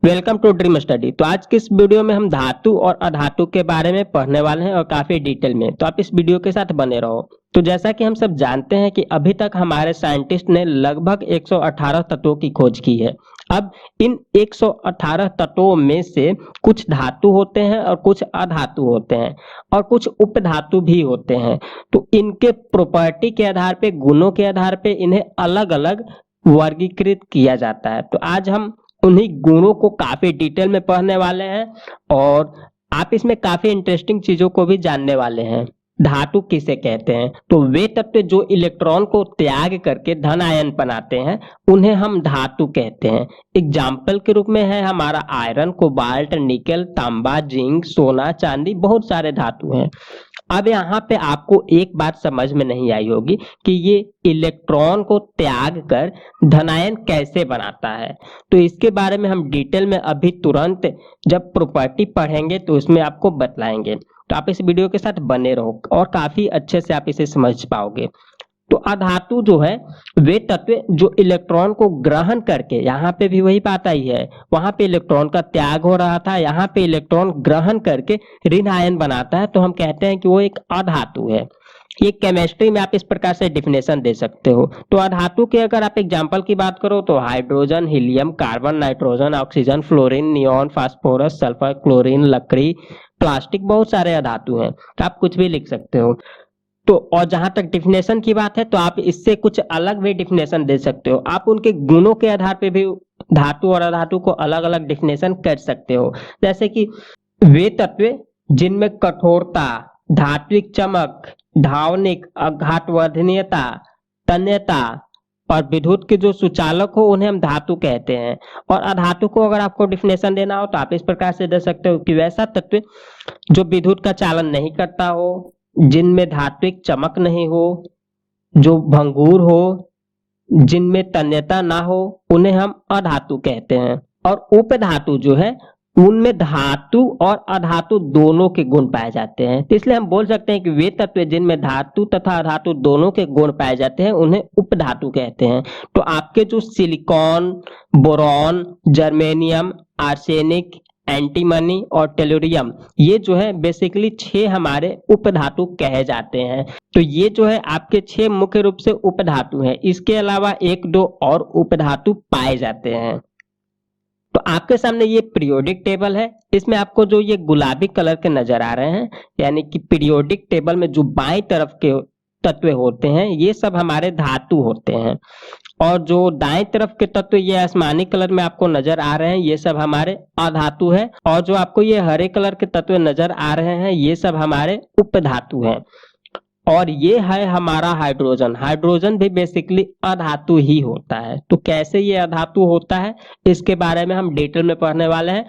Welcome to dream study. तो आज की इस वीडियो में हम धातु और अधातु के बारे में पढ़ने वाले हैं और काफी डिटेल में। तो आप इस वीडियो के साथ बने रहो। तो जैसा कि हम सब जानते हैं कि अभी तक हमारे साइंटिस्ट ने लगभग 118 तत्वों की खोज की है। अब इन 118 तत्वों में से कुछ धातु होते हैं और कुछ अधातु होते हैं और कुछ उपधातु भी होते हैं। तो इनके प्रॉपर्टी के आधार पे, गुणों के आधार पे इन्हें अलग अलग वर्गीकृत किया जाता है। तो आज हम उन्हीं गुणों को काफी डिटेल में पढ़ने वाले हैं और आप इसमें काफी इंटरेस्टिंग चीजों को भी जानने वाले हैं। धातु किसे कहते हैं? तो वे तत्व जो इलेक्ट्रॉन को त्याग करके धन आयन बनाते हैं उन्हें हम धातु कहते हैं। एग्जाम्पल के रूप में है हमारा आयरन, कोबाल्ट, निकल, तांबा, जिंक, सोना, चांदी, बहुत सारे धातु हैं। अब यहाँ पे आपको एक बात समझ में नहीं आई होगी कि ये इलेक्ट्रॉन को त्याग कर धनायन कैसे बनाता है। तो इसके बारे में हम डिटेल में अभी तुरंत जब प्रॉपर्टी पढ़ेंगे तो उसमें आपको बतलाएंगे। तो आप इस वीडियो के साथ बने रहो और काफी अच्छे से आप इसे समझ पाओगे। तो अधातु जो है वे तत्व जो इलेक्ट्रॉन को ग्रहण करके, यहाँ पे भी वही बात आई है, वहां पे इलेक्ट्रॉन का त्याग हो रहा था, यहाँ पे इलेक्ट्रॉन ग्रहण करके ऋण आयन बनाता है, तो हम कहते हैं कि वो एक अधातु है। ये केमिस्ट्री में आप इस प्रकार से डिफिनेशन दे सकते हो। तो अधातु के अगर आप एग्जांपल की बात करो तो hydrogen, helium, carbon, nitrogen, oxygen, fluorine, neon, phosphorus, sulphur, chlorine, लकड़ी, प्लास्टिक, बहुत सारे अधातु हैं। तो आप कुछ भी लिख सकते हो। तो और जहां तक डिफिनेशन की बात है तो आप इससे कुछ अलग भी डिफिनेशन दे सकते हो। आप उनके गुणों के आधार पे भी धातु और अधातु को अलग अलग डिफिनेशन कर सकते हो। जैसे कि वे तत्व जिनमें कठोरता, धात्विक चमक, धावनिक, आघातवर्धनीयता, तन्यता और विद्युत के जो सुचालक हो उन्हें हम धातु कहते हैं। और अधातु को अगर आपको डिफिनेशन देना हो तो आप इस प्रकार से दे सकते हो कि वैसा तत्व जो विद्युत का चालन नहीं करता हो, जिनमें धात्विक चमक नहीं हो, जो भंगुर हो, जिनमें तन्यता ना हो, उन्हें हम अधातु कहते हैं। और उपधातु जो है उनमें धातु और अधातु दोनों के गुण पाए जाते हैं। तो इसलिए हम बोल सकते हैं कि वे तत्व जिनमें धातु तथा अधातु दोनों के गुण पाए जाते हैं उन्हें उपधातु कहते हैं। तो आपके जो silicon, boron, germanium, arsenic, antimony और टेलुरियम, ये जो है बेसिकली 6 हमारे उपधातु कहे जाते हैं। तो ये जो है आपके 6 मुख्य रूप से उपधातु हैं। इसके अलावा 1-2 और उपधातु पाए जाते हैं। तो आपके सामने ये पीरियोडिक टेबल है। इसमें आपको जो ये गुलाबी कलर के नजर आ रहे हैं, यानी कि पीरियोडिक टेबल में जो बाईं तरफ के तत्व होते हैं ये सब हमारे धातु होते हैं। और जो दाएं तरफ के तत्व ये आसमानी कलर में आपको नजर आ रहे हैं ये सब हमारे अधातु है। और जो आपको ये हरे कलर के तत्व नजर आ रहे हैं ये सब हमारे उपधातु हैं। और ये है हमारा हाइड्रोजन। हाइड्रोजन भी बेसिकली अधातु ही होता है। तो कैसे ये अधातु होता है इसके बारे में हम डिटेल में पढ़ने वाले हैं।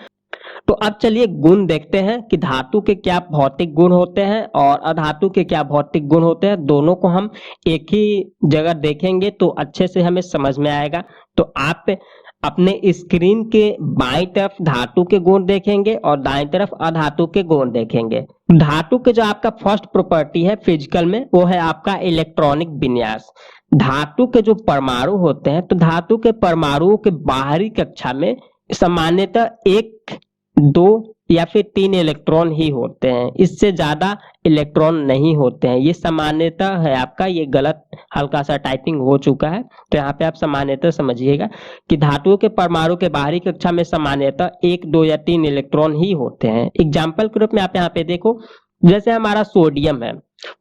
तो अब चलिए गुण देखते हैं कि धातु के क्या भौतिक गुण होते हैं और अधातु के क्या भौतिक गुण होते हैं। दोनों को हम एक ही जगह देखेंगे तो अच्छे से हमें समझ में आएगा। तो आप अपने स्क्रीन के बाईं तरफ धातु के गुण देखेंगे और दाईं तरफ अधातु के गुण देखेंगे। धातु के जो आपका फर्स्ट प्रॉपर्टी है फिजिकल में वो है आपका इलेक्ट्रॉनिक विन्यास। धातु के जो परमाणु होते हैं तो धातु के परमाणुओं के बाहरी कक्षा में सामान्यतः 1, 2 या फिर 3 इलेक्ट्रॉन ही होते हैं। इससे ज्यादा इलेक्ट्रॉन नहीं होते हैं। ये सामान्यतः है आपका, ये गलत हल्का सा टाइपिंग हो चुका है तो यहाँ पे आप सामान्यतः समझिएगा कि धातुओं के परमाणु के बाहरी कक्षा में सामान्यतः 1, 2 या 3 इलेक्ट्रॉन ही होते हैं। एग्जाम्पल के रूप में आप यहाँ पे देखो, जैसे हमारा सोडियम है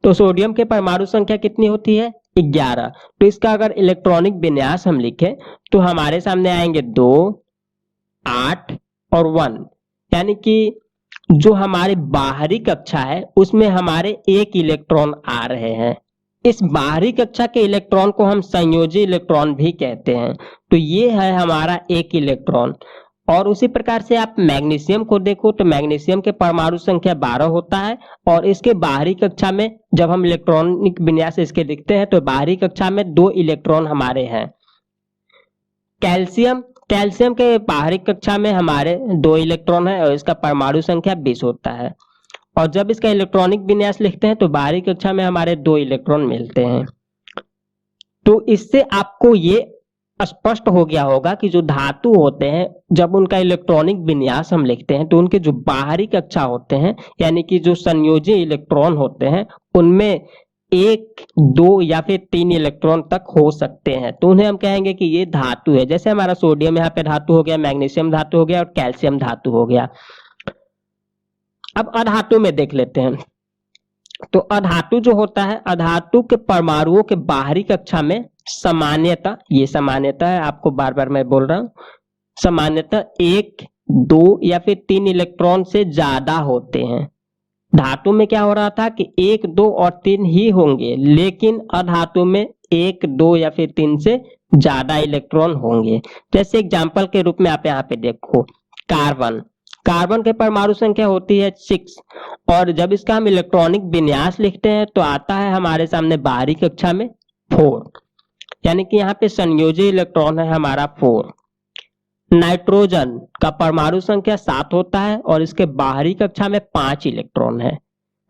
तो सोडियम के परमाणु संख्या कितनी होती है? 11। तो इसका अगर इलेक्ट्रॉनिक विन्यास हम लिखें तो हमारे सामने आएंगे 2, 8 और 1। यानी कि जो हमारी बाहरी कक्षा है उसमें हमारे 1 इलेक्ट्रॉन आ रहे हैं। इस बाहरी कक्षा के इलेक्ट्रॉन को हम संयोजी इलेक्ट्रॉन भी कहते हैं। तो ये है हमारा 1 इलेक्ट्रॉन। और उसी प्रकार से आप मैग्नीशियम को देखो तो मैग्नीशियम के परमाणु संख्या 12 होता है और इसके बाहरी कक्षा में जब हम इलेक्ट्रॉनिक विन्यास इसके देखते हैं तो बाहरी कक्षा में 2 इलेक्ट्रॉन हमारे हैं। कैल्शियम के बाहरी कक्षा में हमारे 2 इलेक्ट्रॉन है और इसका परमाणु संख्या 20 होता है। और जब इसका इलेक्ट्रॉनिक विन्यास लिखते हैं तो बाहरी कक्षा में हमारे 2 इलेक्ट्रॉन मिलते हैं। तो इससे आपको ये स्पष्ट हो गया होगा कि जो धातु होते हैं जब उनका इलेक्ट्रॉनिक विन्यास हम लिखते हैं तो उनके जो बाहरी कक्षा होते हैं यानी कि जो संयोजी इलेक्ट्रॉन होते हैं उनमें 1, 2 या फिर 3 इलेक्ट्रॉन तक हो सकते हैं, तो उन्हें हम कहेंगे कि ये धातु है। जैसे हमारा सोडियम यहाँ पे धातु हो गया, मैग्नीशियम धातु हो गया और कैल्शियम धातु हो गया। अब अधातु में देख लेते हैं। तो अधातु जो होता है, अधातु के परमाणुओं के बाहरी कक्षा में सामान्यतः, ये सामान्यतः है, आपको बार बार मैं बोल रहा हूं, सामान्यतः 1, 2 या फिर 3 इलेक्ट्रॉन से ज्यादा होते हैं। धातु में क्या हो रहा था कि 1, 2 और 3 ही होंगे, लेकिन अधातु में 1, 2 या फिर 3 से ज्यादा इलेक्ट्रॉन होंगे। जैसे एग्जाम्पल के रूप में आप यहाँ पे देखो, कार्बन कार्बन के परमाणु संख्या होती है 6 और जब इसका हम इलेक्ट्रॉनिक विन्यास लिखते हैं तो आता है हमारे सामने बाहरी कक्षा में 4, यानी कि यहाँ पे संयोजी इलेक्ट्रॉन है हमारा 4। नाइट्रोजन का परमाणु संख्या 7 होता है और इसके बाहरी कक्षा में 5 इलेक्ट्रॉन है।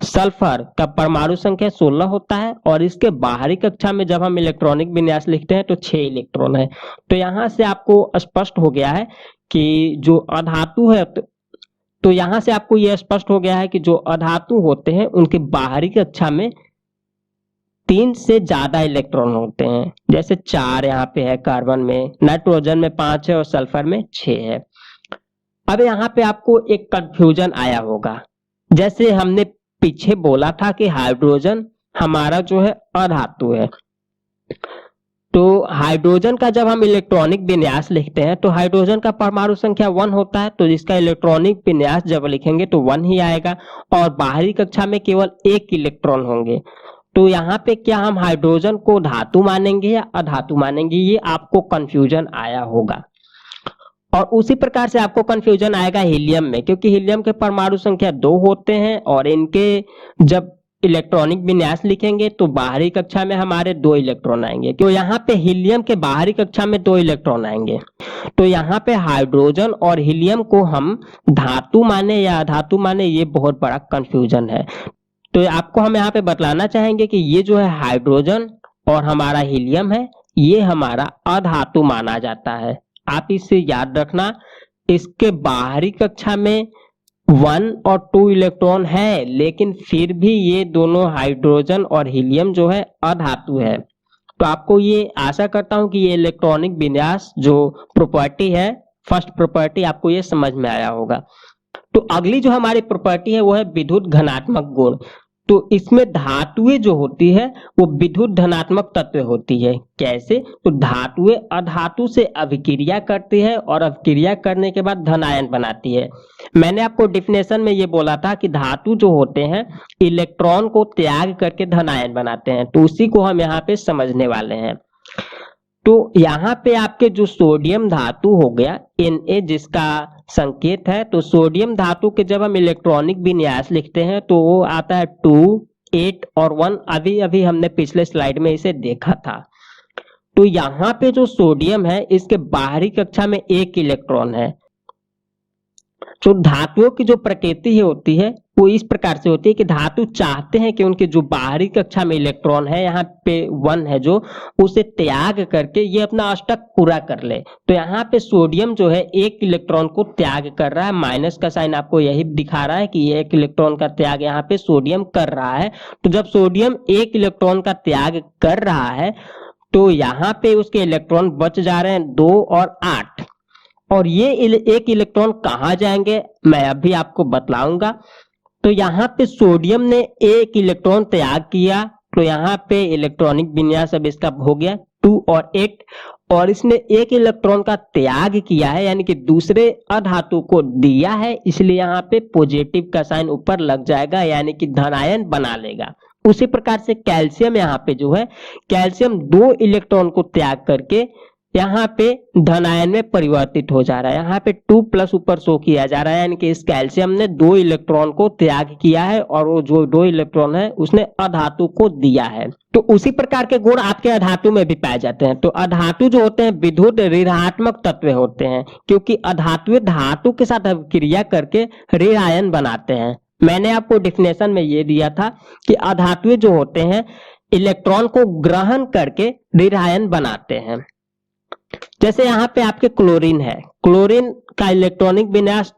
सल्फर का परमाणु संख्या 16 होता है और इसके बाहरी कक्षा में जब हम इलेक्ट्रॉनिक विन्यास लिखते हैं तो 6 इलेक्ट्रॉन है। तो यहाँ से आपको स्पष्ट हो गया है कि जो अधातु है, तो यहाँ से आपको यह स्पष्ट हो गया है कि जो अधातु होते हैं उनकी बाहरी कक्षा में 3 से ज्यादा इलेक्ट्रॉन होते हैं। जैसे 4 यहाँ पे है कार्बन में, नाइट्रोजन में 5 है और सल्फर में 6 है। अब यहाँ पे आपको एक कंफ्यूजन आया होगा, जैसे हमने पीछे बोला था कि हाइड्रोजन हमारा जो है अधातु है, तो हाइड्रोजन का जब हम इलेक्ट्रॉनिक विन्यास लिखते हैं तो हाइड्रोजन का परमाणु संख्या 1 होता है, तो इसका इलेक्ट्रॉनिक विन्यास जब लिखेंगे तो 1 ही आएगा और बाहरी कक्षा में केवल 1 इलेक्ट्रॉन होंगे। तो यहाँ पे क्या हम हाइड्रोजन को धातु मानेंगे या अधातु मानेंगे, ये आपको कंफ्यूजन आया होगा। और उसी प्रकार से आपको कंफ्यूजन आएगा हीलियम में, क्योंकि हीलियम के परमाणु संख्या 2 होते हैं और इनके जब इलेक्ट्रॉनिक विन्यास लिखेंगे तो बाहरी कक्षा में हमारे 2 इलेक्ट्रॉन आएंगे। तो यहाँ पे हीलियम के बाहरी कक्षा में 2 इलेक्ट्रॉन आएंगे, तो यहाँ पे हाइड्रोजन और हीलियम को हम धातु माने या अधातु माने, ये बहुत बड़ा कंफ्यूजन है। तो आपको हम यहाँ पे बतलाना चाहेंगे कि ये जो है हाइड्रोजन और हमारा हीलियम है, ये हमारा अधातु माना जाता है। आप इसे याद रखना, इसके बाहरी कक्षा में 1 और 2 इलेक्ट्रॉन है, लेकिन फिर भी ये दोनों हाइड्रोजन और हीलियम जो है अधातु है। तो आपको ये आशा करता हूं कि ये इलेक्ट्रॉनिक विन्यास जो प्रॉपर्टी है, फर्स्ट प्रॉपर्टी, आपको ये समझ में आया होगा। तो अगली जो हमारी प्रॉपर्टी है वो है विद्युत घनात्मक गुण। तो इसमें धातुएं जो होती है वो विद्युत धनात्मक तत्व होती है। कैसे? तो धातुएं अधातु से अभिक्रिया करती है और अभिक्रिया करने के बाद धन आयन बनाती है। मैंने आपको डिफिनेशन में ये बोला था कि धातु जो होते हैं इलेक्ट्रॉन को त्याग करके धन आयन बनाते हैं, तो उसी को हम यहाँ पे समझने वाले हैं। तो यहाँ पे आपके जो सोडियम धातु हो गया Na, जिसका संकेत है, तो सोडियम धातु के जब हम इलेक्ट्रॉनिक विन्यास लिखते हैं तो वो आता है 2, 8 और 1। अभी अभी हमने पिछले स्लाइड में इसे देखा था। तो यहाँ पे जो सोडियम है इसके बाहरी कक्षा में 1 इलेक्ट्रॉन है। जो धातुओं की जो प्रकृति होती है वो इस प्रकार से होती है कि धातु चाहते हैं कि उनके जो बाहरी कक्षा में इलेक्ट्रॉन है, यहाँ पे 1 है जो, उसे त्याग करके ये अपना अष्टक पूरा कर ले। तो यहाँ पे सोडियम जो है 1 इलेक्ट्रॉन को त्याग कर रहा है, माइनस का साइन आपको यही दिखा रहा है कि ये 1 इलेक्ट्रॉन का त्याग यहाँ पे सोडियम कर रहा है। तो जब सोडियम 1 इलेक्ट्रॉन का त्याग कर रहा है तो यहाँ पे उसके इलेक्ट्रॉन बच जा रहे हैं 2 और 8, और ये 1 इलेक्ट्रॉन कहाँ जाएंगे मैं अभी आपको बतलाऊंगा। तो यहाँ पे सोडियम ने 1 इलेक्ट्रॉन त्याग किया, तो यहाँ पे इलेक्ट्रॉनिक विन्यास अब इसका हो गया 2 और 8, और इसने 1 इलेक्ट्रॉन का त्याग किया है यानी कि दूसरे अधातु को दिया है, इसलिए यहाँ पे पॉजिटिव का साइन ऊपर लग जाएगा यानी कि धनायन बना लेगा। उसी प्रकार से कैल्शियम, यहाँ पे जो है कैल्शियम 2 इलेक्ट्रॉन को त्याग करके यहाँ पे धनायन में परिवर्तित हो जा रहा है। यहाँ पे 2+ ऊपर शो किया जा रहा है, यानी कि इस कैल्शियम ने 2 इलेक्ट्रॉन को त्याग किया है और वो जो 2 इलेक्ट्रॉन है उसने अधातु को दिया है। तो उसी प्रकार के गुण आपके अधातु में भी पाए जाते हैं। तो अधातु जो होते हैं विद्युत ऋणात्मक तत्व होते हैं, क्योंकि अधातु धातु के साथ अभिक्रिया करके ऋण आयन बनाते हैं। मैंने आपको डिफिनेशन में ये दिया था कि अधातु जो होते हैं इलेक्ट्रॉन को ग्रहण करके ऋण आयन बनाते हैं। जैसे यहाँ पे आपके क्लोरीन है, क्लोरीन का इलेक्ट्रॉनिक विन्यास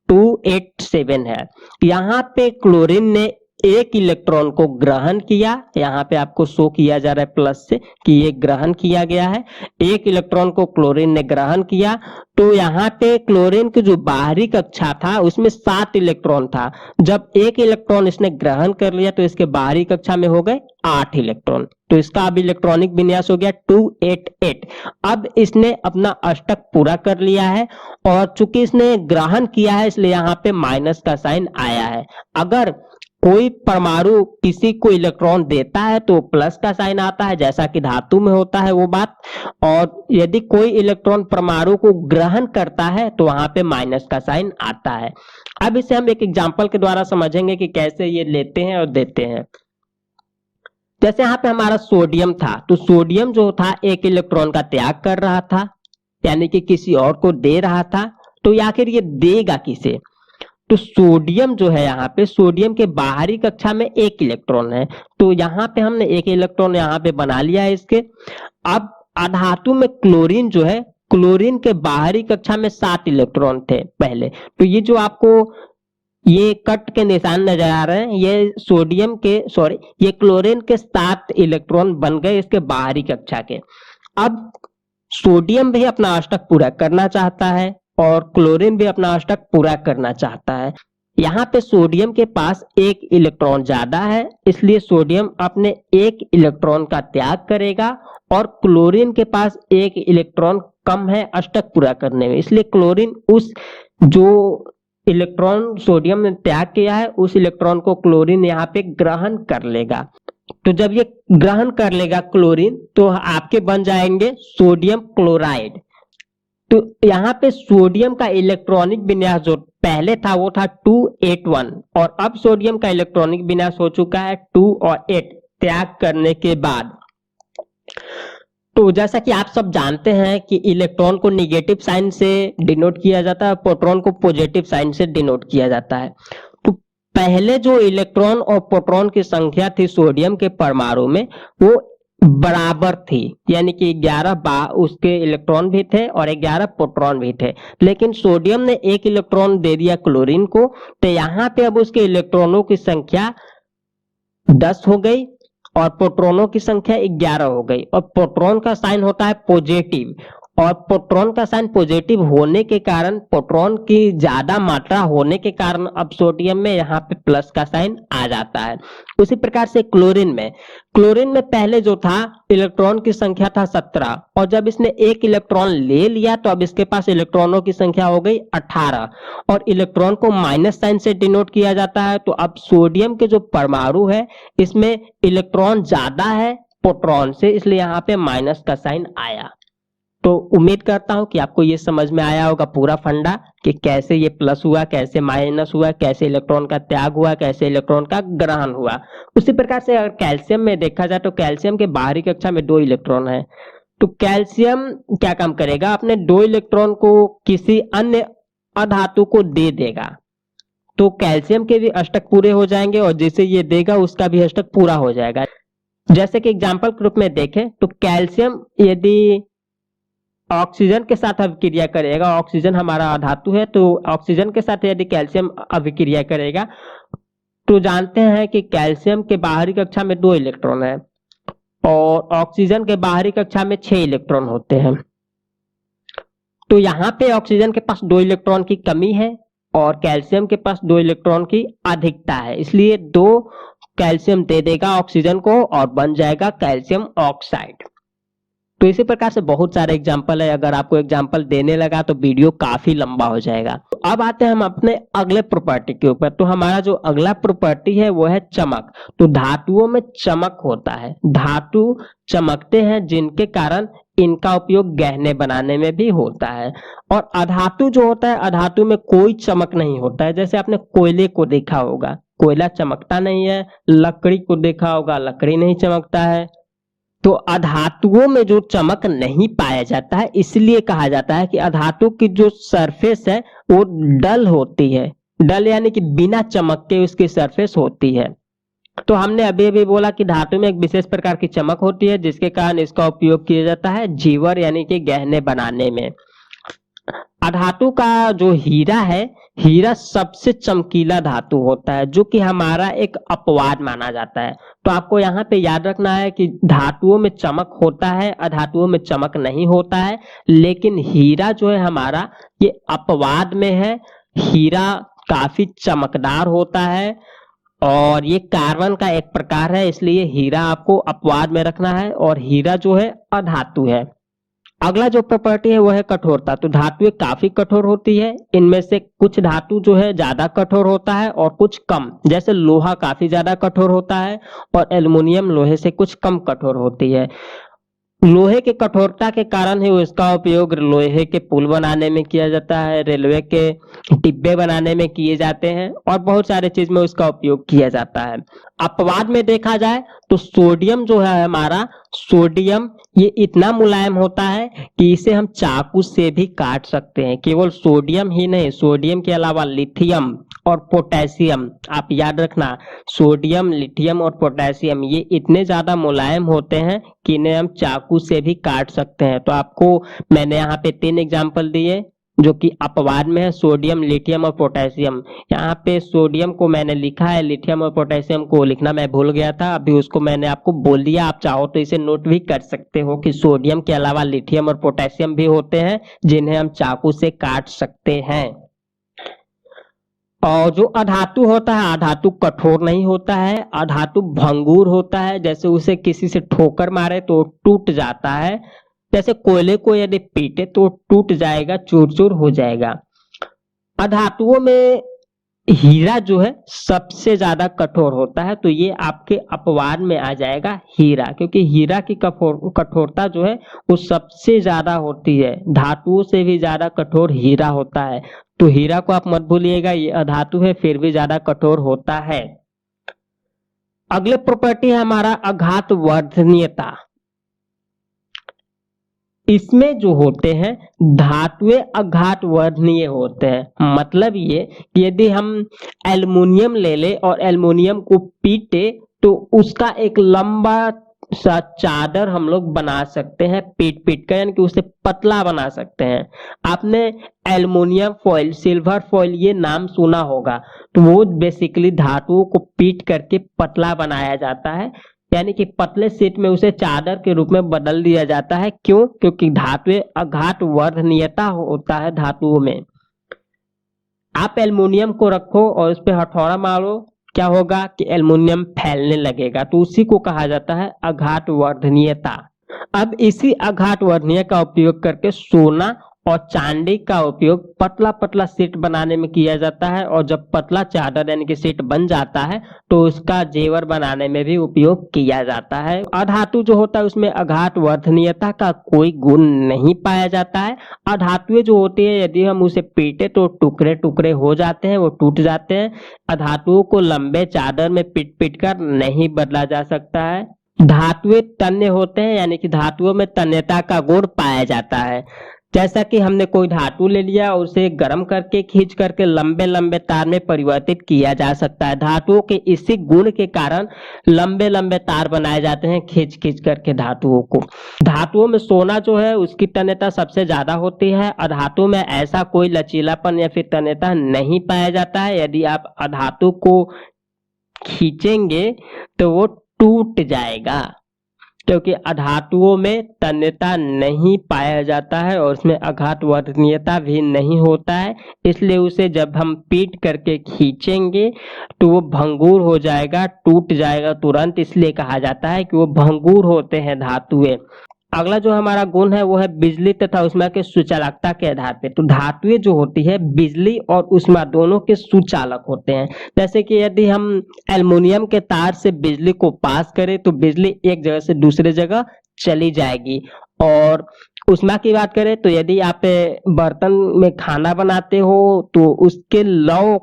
287 है। यहाँ पे क्लोरीन ने एक इलेक्ट्रॉन को ग्रहण किया, यहाँ पे आपको शो किया जा रहा है प्लस से कि ये ग्रहण किया गया है, एक इलेक्ट्रॉन को क्लोरीन ने ग्रहण किया। तो यहाँ पे क्लोरीन की जो बाहरी कक्षा था उसमें 7 इलेक्ट्रॉन था, जब एक इलेक्ट्रॉन इसने ग्रहण कर लिया तो इसके बाहरी कक्षा में हो गए 8 इलेक्ट्रॉन। तो इसका अब इलेक्ट्रॉनिक विन्यास हो गया 288। अब इसने अपना अष्टक पूरा कर लिया है और चूंकि इसने ग्रहण किया है इसलिए यहाँ पे माइनस का साइन आया है। अगर कोई परमाणु किसी को इलेक्ट्रॉन देता है तो प्लस का साइन आता है, जैसा कि धातु में होता है वो बात, और यदि कोई इलेक्ट्रॉन परमाणु को ग्रहण करता है तो वहां पे माइनस का साइन आता है। अब इसे हम एक एग्जांपल के द्वारा समझेंगे कि कैसे ये लेते हैं और देते हैं। जैसे यहाँ पे हमारा सोडियम था, तो सोडियम जो था एक इलेक्ट्रॉन का त्याग कर रहा था, यानी कि किसी और को दे रहा था। तो आखिर ये देगा किसे? तो सोडियम जो है यहाँ पे, सोडियम के बाहरी कक्षा में एक इलेक्ट्रॉन है, तो यहाँ पे हमने एक इलेक्ट्रॉन यहाँ पे बना लिया है इसके। अब अधातु में क्लोरीन जो है, क्लोरीन के बाहरी कक्षा में 7 इलेक्ट्रॉन थे पहले। तो ये जो आपको ये कट के निशान नजर आ रहे हैं, ये सोडियम के ये क्लोरीन के 7 इलेक्ट्रॉन बन गए इसके बाहरी कक्षा के। अब सोडियम भी अपना अष्टक पूरा करना चाहता है और क्लोरीन भी अपना अष्टक पूरा करना चाहता है। यहाँ पे सोडियम के पास एक इलेक्ट्रॉन ज्यादा है, इसलिए सोडियम अपने एक इलेक्ट्रॉन का त्याग करेगा, और क्लोरीन के पास एक इलेक्ट्रॉन कम है अष्टक पूरा करने में, इसलिए क्लोरीन उस जो इलेक्ट्रॉन सोडियम ने त्याग किया है उस इलेक्ट्रॉन को क्लोरीन यहाँ पे ग्रहण कर लेगा। तो जब ये ग्रहण कर लेगा क्लोरीन तो आपके बन जाएंगे सोडियम क्लोराइड। तो यहाँ पे सोडियम का इलेक्ट्रॉनिक विन्यास जो पहले था वो था 281, और अब सोडियम का इलेक्ट्रॉनिक विन्यास हो चुका है 2 और 8 त्याग करने के बाद। तो जैसा कि आप सब जानते हैं कि इलेक्ट्रॉन को निगेटिव साइन से डिनोट किया जाता है, प्रोटॉन को पॉजिटिव साइन से डिनोट किया जाता है। तो पहले जो इलेक्ट्रॉन और प्रोटॉन की संख्या थी सोडियम के परमाणु में वो बराबर थी, यानी कि 11 उसके इलेक्ट्रॉन भी थे और 11 प्रोटॉन भी थे। लेकिन सोडियम ने एक इलेक्ट्रॉन दे दिया क्लोरीन को, तो यहाँ पे अब उसके इलेक्ट्रॉनों की संख्या 10 हो गई और प्रोटॉनों की संख्या 11 हो गई। और प्रोटॉन का साइन होता है पॉजिटिव, और प्रोटॉन का साइन पॉजिटिव होने के कारण, प्रोटॉन की ज्यादा मात्रा होने के कारण अब सोडियम में यहाँ पे प्लस का साइन आ जाता है। उसी प्रकार से क्लोरीन में पहले जो था इलेक्ट्रॉन की संख्या था 17, और जब इसने एक इलेक्ट्रॉन ले लिया तो अब इसके पास इलेक्ट्रॉनों की संख्या हो गई 18, और इलेक्ट्रॉन को माइनस साइन से डिनोट किया जाता है। तो अब सोडियम के जो परमाणु है इसमें इलेक्ट्रॉन ज्यादा है प्रोटॉन से, इसलिए यहाँ पे माइनस का साइन आया। तो उम्मीद करता हूं कि आपको ये समझ में आया होगा पूरा फंडा कि कैसे ये प्लस हुआ, कैसे माइनस हुआ, कैसे इलेक्ट्रॉन का त्याग हुआ, कैसे इलेक्ट्रॉन का ग्रहण हुआ। उसी प्रकार से अगर कैल्शियम में देखा जाए तो कैल्शियम के बाहरी कक्षा में 2 इलेक्ट्रॉन है। तो कैल्शियम क्या काम करेगा, अपने 2 इलेक्ट्रॉन को किसी अन्य अधातु को दे देगा, तो कैल्शियम के भी अष्टक पूरे हो जाएंगे और जिसे ये देगा उसका भी अष्टक पूरा हो जाएगा। जैसे कि एग्जाम्पल के रूप में देखें तो कैल्शियम यदि ऑक्सीजन के साथ अभिक्रिया करेगा, ऑक्सीजन हमारा धातु है, तो ऑक्सीजन के साथ यदि कैल्शियम अभिक्रिया करेगा तो जानते हैं कि कैल्शियम के बाहरी कक्षा में 2 इलेक्ट्रॉन है और ऑक्सीजन के बाहरी कक्षा में 6 इलेक्ट्रॉन होते हैं। तो यहाँ पे ऑक्सीजन के पास 2 इलेक्ट्रॉन की कमी है और कैल्शियम के पास 2 इलेक्ट्रॉन की अधिकता है, इसलिए 2 कैल्शियम दे देगा ऑक्सीजन को और बन जाएगा कैल्शियम ऑक्साइड। तो इसी प्रकार से बहुत सारे एग्जाम्पल है, अगर आपको एग्जाम्पल देने लगा तो वीडियो काफी लंबा हो जाएगा। तो अब आते हैं हम अपने अगले प्रॉपर्टी के ऊपर। तो हमारा जो अगला प्रॉपर्टी है वो है चमक। तो धातुओं में चमक होता है, धातु चमकते हैं जिनके कारण इनका उपयोग गहने बनाने में भी होता है। और अधातु जो होता है, अधातु में कोई चमक नहीं होता है। जैसे आपने कोयले को देखा होगा, कोयला चमकता नहीं है, लकड़ी को देखा होगा, लकड़ी नहीं चमकता है। तो अधातुओं में जो चमक नहीं पाया जाता है, इसलिए कहा जाता है कि अधातु की जो सरफेस है वो डल होती है। डल यानी कि बिना चमक के उसकी सरफेस होती है। तो हमने अभी अभी बोला कि धातु में एक विशेष प्रकार की चमक होती है जिसके कारण इसका उपयोग किया जाता है जीवर यानी कि गहने बनाने में। अधातु का जो हीरा है, हीरा सबसे चमकीला धातु होता है जो कि हमारा एक अपवाद माना जाता है। तो आपको यहाँ पे याद रखना है कि धातुओं में चमक होता है, अधातुओं में चमक नहीं होता है, लेकिन हीरा जो है हमारा ये अपवाद में है। हीरा काफी चमकदार होता है और ये कार्बन का एक प्रकार है, इसलिए हीरा आपको अपवाद में रखना है और हीरा जो है अधातु है। अगला जो प्रॉपर्टी है वो है कठोरता। तो धातुएं काफी कठोर होती है, इनमें से कुछ धातु जो है ज्यादा कठोर होता है और कुछ कम। जैसे लोहा काफी ज्यादा कठोर होता है और एल्युमिनियम लोहे से कुछ कम कठोर होती है। लोहे के कठोरता के कारण ही इसका उपयोग लोहे के पुल बनाने में किया जाता है, रेलवे के डिब्बे बनाने में किए जाते हैं और बहुत सारे चीज में उसका उपयोग किया जाता है। अपवाद में देखा जाए तो सोडियम जो है हमारा, सोडियम ये इतना मुलायम होता है कि इसे हम चाकू से भी काट सकते हैं। केवल सोडियम ही नहीं, सोडियम के अलावा लिथियम और पोटेशियम, आप याद रखना, सोडियम, लिथियम और पोटेशियम ये इतने ज्यादा मुलायम होते हैं कि इन्हें हम चाकू से भी काट सकते हैं। तो आपको मैंने यहाँ पे 3 एग्जाम्पल दिए जो कि अपवाद में है, सोडियम, लिथियम और पोटेशियम। यहाँ पे सोडियम को मैंने लिखा है, लिथियम और पोटेशियम को लिखना मैं भूल गया था, अभी उसको मैंने आपको बोल दिया। आप चाहो तो इसे नोट भी कर सकते हो कि सोडियम के अलावा लिथियम और पोटेशियम भी होते हैं जिन्हें हम चाकू से काट सकते हैं। और जो अधातु होता है, अधातु कठोर नहीं होता है, अधातु भंगुर होता है। जैसे उसे किसी से ठोकर मारे तो टूट जाता है, जैसे कोयले को यदि पीटे तो टूट जाएगा, चूर चूर हो जाएगा। अधातुओं में हीरा जो है सबसे ज्यादा कठोर होता है, तो ये आपके अपवाद में आ जाएगा हीरा, क्योंकि हीरा की कठोरता जो है वो सबसे ज्यादा होती है, धातुओं से भी ज्यादा कठोर हीरा होता है। तो हीरा को आप मत भूलिएगा, ये अधातु है फिर भी ज्यादा कठोर होता है। अगले प्रॉपर्टी है हमारा अघात वर्धनीयता। इसमें जो होते हैं धातुएं अघात वर्धनीय होते हैं। मतलब ये कि यदि हम एल्युमिनियम ले ले और एल्युमिनियम को पीटे तो उसका एक लंबा सा चादर हम लोग बना सकते हैं पीट पीट कर, यानी कि उसे पतला बना सकते हैं। आपने एल्युमिनियम फॉइल, सिल्वर फॉइल ये नाम सुना होगा, तो वो बेसिकली धातुओं को पीट करके पतला बनाया जाता है, यानी कि पतले शीट में उसे चादर के रूप में बदल दिया जाता है। क्यों? क्योंकि धातुएं अघात वर्धनीयता होता है धातुओं में। आप एल्युमिनियम को रखो और उस पर हथौड़ा मारो, क्या होगा कि एल्युमिनियम फैलने लगेगा, तो उसी को कहा जाता है अघात वर्धनीयता। अब इसी अघात वर्धनीय का उपयोग करके सोना और चांदी का उपयोग पतला पतला शीट बनाने में किया जाता है, और जब पतला चादर यानी कि शीट बन जाता है तो उसका जेवर बनाने में भी उपयोग किया जाता है। अधातु जो होता है उसमें अघात वर्धनीयता का कोई गुण नहीं पाया जाता है। अधातुएं जो होती है यदि हम उसे पीटे तो टुकड़े टुकड़े हो जाते हैं, वो टूट जाते हैं। अधातुओं को लंबे चादर में पीट पीट कर नहीं बदला जा सकता है। धातुएं तन्य होते हैं, यानी कि धातुओं में तन्यता का गुण पाया जाता है। जैसा कि हमने कोई धातु ले लिया और उसे गर्म करके खींच करके लंबे लंबे तार में परिवर्तित किया जा सकता है। धातुओं के इसी गुण के कारण लंबे लंबे तार बनाए जाते हैं खींच खींच करके धातुओं को। धातुओं में सोना जो है उसकी तन्यता सबसे ज्यादा होती है। अधातु में ऐसा कोई लचीलापन या फिर तन्यता नहीं पाया जाता है। यदि आप अधातु को खींचेंगे तो वो टूट जाएगा, क्योंकि अधातुओं में तन्यता नहीं पाया जाता है और उसमें अघात वर्धनीयता भी नहीं होता है, इसलिए उसे जब हम पीट करके खींचेंगे तो वो भंगुर हो जाएगा, टूट जाएगा तुरंत, इसलिए कहा जाता है कि वो भंगुर होते हैं धातुएं। अगला जो हमारा गुण है वो है बिजली तथा ऊष्मा के सुचालकता के आधार पे। तो धातुएं जो होती है बिजली और ऊष्मा दोनों के सुचालक होते हैं। जैसे कि यदि हम एल्युमिनियम के तार से बिजली को पास करें तो बिजली एक जगह से दूसरे जगह चली जाएगी। और ऊष्मा की बात करें तो यदि आप बर्तन में खाना बनाते हो तो उसके लौ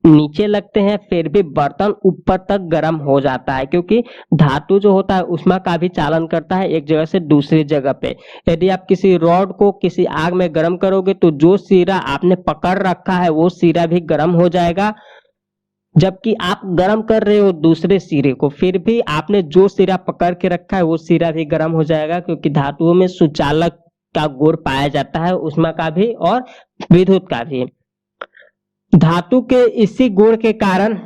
नीचे लगते हैं फिर भी बर्तन ऊपर तक गर्म हो जाता है, क्योंकि धातु जो होता है ऊष्मा का भी चालन करता है एक जगह से दूसरी जगह पे। यदि आप किसी रॉड को किसी आग में गर्म करोगे तो जो सिरा आपने पकड़ रखा है वो सिरा भी गर्म हो जाएगा। जबकि आप गर्म कर रहे हो दूसरे सिरे को, फिर भी आपने जो सिरा पकड़ के रखा है वो सिरा भी गर्म हो जाएगा, क्योंकि धातुओं में सुचालक का गुण पाया जाता है, ऊष्मा का भी और विद्युत का भी। धातु के इसी गुण के कारण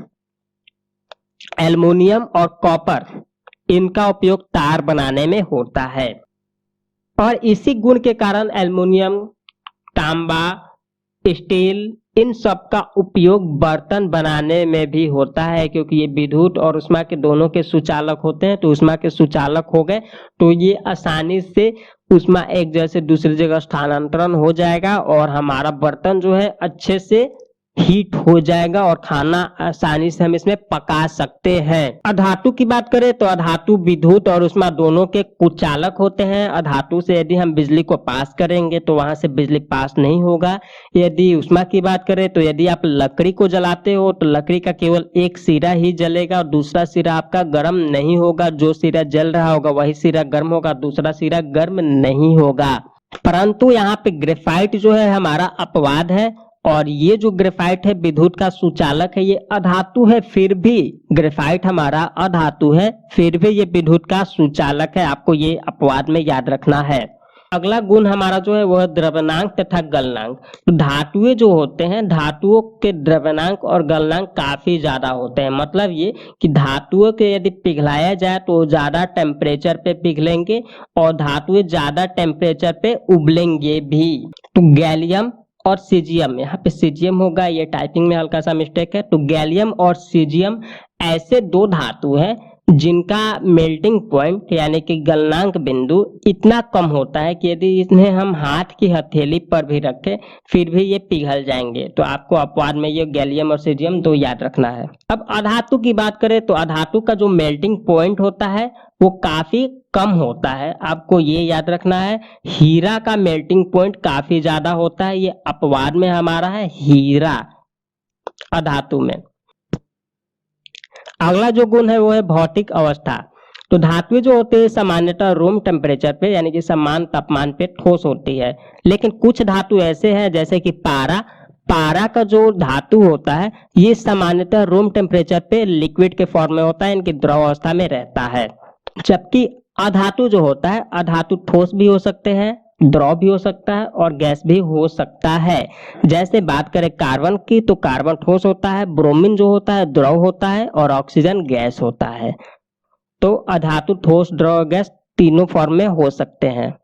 एल्युमिनियम और कॉपर इनका उपयोग तार बनाने में होता है, और इसी गुण के कारण एल्युमिनियम, तांबा, स्टील इन सब का उपयोग बर्तन बनाने में भी होता है, क्योंकि ये विद्युत और ऊष्मा के दोनों के सुचालक होते हैं। तो ऊष्मा के सुचालक हो गए तो ये आसानी से ऊष्मा एक जगह से दूसरी जगह स्थानांतरण हो जाएगा और हमारा बर्तन जो है अच्छे से हीट हो जाएगा और खाना आसानी से हम इसमें पका सकते हैं। अधातु की बात करें तो अधातु विद्युत और ऊष्मा दोनों के कुचालक होते हैं। अधातु से यदि हम बिजली को पास करेंगे तो वहां से बिजली पास नहीं होगा। यदि ऊष्मा की बात करें तो यदि आप लकड़ी को जलाते हो तो लकड़ी का केवल एक सिरा ही जलेगा और दूसरा सिरा आपका गर्म नहीं होगा। जो सिरा जल रहा होगा वही सिरा गर्म होगा, दूसरा सिरा गर्म नहीं होगा। परंतु यहाँ पे ग्रेफाइट जो है हमारा अपवाद है, और ये जो ग्रेफाइट है विद्युत का सुचालक है, ये अधातु है, फिर भी ग्रेफाइट हमारा अधातु है, फिर भी ये विद्युत का सुचालक है। आपको ये अपवाद में याद रखना है। अगला गुण हमारा जो है वह द्रव्यनांक तथा गलनांक। तो धातुएं जो होते हैं, धातुओं के द्रव्यनांक और गलनांक काफी ज्यादा होते हैं। मतलब ये कि धातुओं के यदि पिघलाया जाए तो ज्यादा टेम्परेचर पे पिघलेंगे और धातुएं ज्यादा टेम्परेचर पे उबलेंगे भी। तो गैलियम और सीजियम, यहाँ पे सीजियम होगा, ये टाइपिंग में हल्का सा मिस्टेक है। तो गैलियम और सीजियम ऐसे दो धातु हैं जिनका मेल्टिंग पॉइंट यानी कि गलनांक बिंदु इतना कम होता है कि यदि इन्हें हम हाथ की हथेली पर भी रखें फिर भी ये पिघल जाएंगे। तो आपको अपवाद में ये गैलियम और सीजियम दो याद रखना है। अब अधातु की बात करें तो अधातु का जो मेल्टिंग पॉइंट होता है वो काफी कम होता है। आपको ये याद रखना है। हीरा का मेल्टिंग पॉइंट काफी ज्यादा होता है, ये अपवाद में हमारा है हीरा अधातु में। अगला जो गुण है वो है भौतिक अवस्था। तो धातुएं जो होते हैं सामान्यतः रूम टेम्परेचर पे यानी कि समान तापमान पे ठोस होती है, लेकिन कुछ धातु ऐसे हैं जैसे कि पारा का जो धातु होता है ये सामान्यतः रूम टेम्परेचर पे लिक्विड के फॉर्म में होता है, इनकी द्रव अवस्था में रहता है। जबकि अधातु जो होता है, अधातु ठोस भी हो सकते हैं, द्रव भी हो सकता है और गैस भी हो सकता है। जैसे बात करें कार्बन की तो कार्बन ठोस होता है, ब्रोमीन जो होता है द्रव होता है और ऑक्सीजन गैस होता है। तो अधातु ठोस, द्रव, गैस तीनों फॉर्म में हो सकते हैं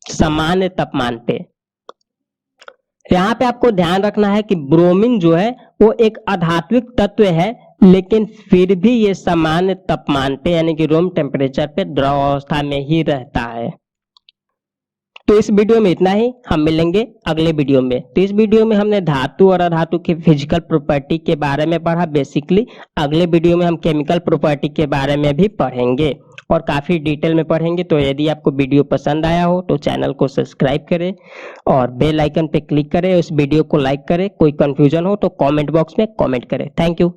सामान्य तापमान पे। यहाँ पे आपको ध्यान रखना है कि ब्रोमीन जो है वो एक अधात्विक तत्व है, लेकिन फिर भी ये सामान्य तापमान पे यानी कि रूम टेम्परेचर पे द्रव अवस्था में ही रहता है। तो इस वीडियो में इतना ही, हम मिलेंगे अगले वीडियो में। तो इस वीडियो में हमने धातु और अधातु की फिजिकल प्रॉपर्टी के बारे में पढ़ा बेसिकली। अगले वीडियो में हम केमिकल प्रॉपर्टी के बारे में भी पढ़ेंगे और काफी डिटेल में पढ़ेंगे। तो यदि आपको वीडियो पसंद आया हो तो चैनल को सब्सक्राइब करें और बेल आइकन पे क्लिक करें, उस वीडियो को लाइक करें। कोई कंफ्यूजन हो तो कमेंट बॉक्स में कमेंट करें। Thank you.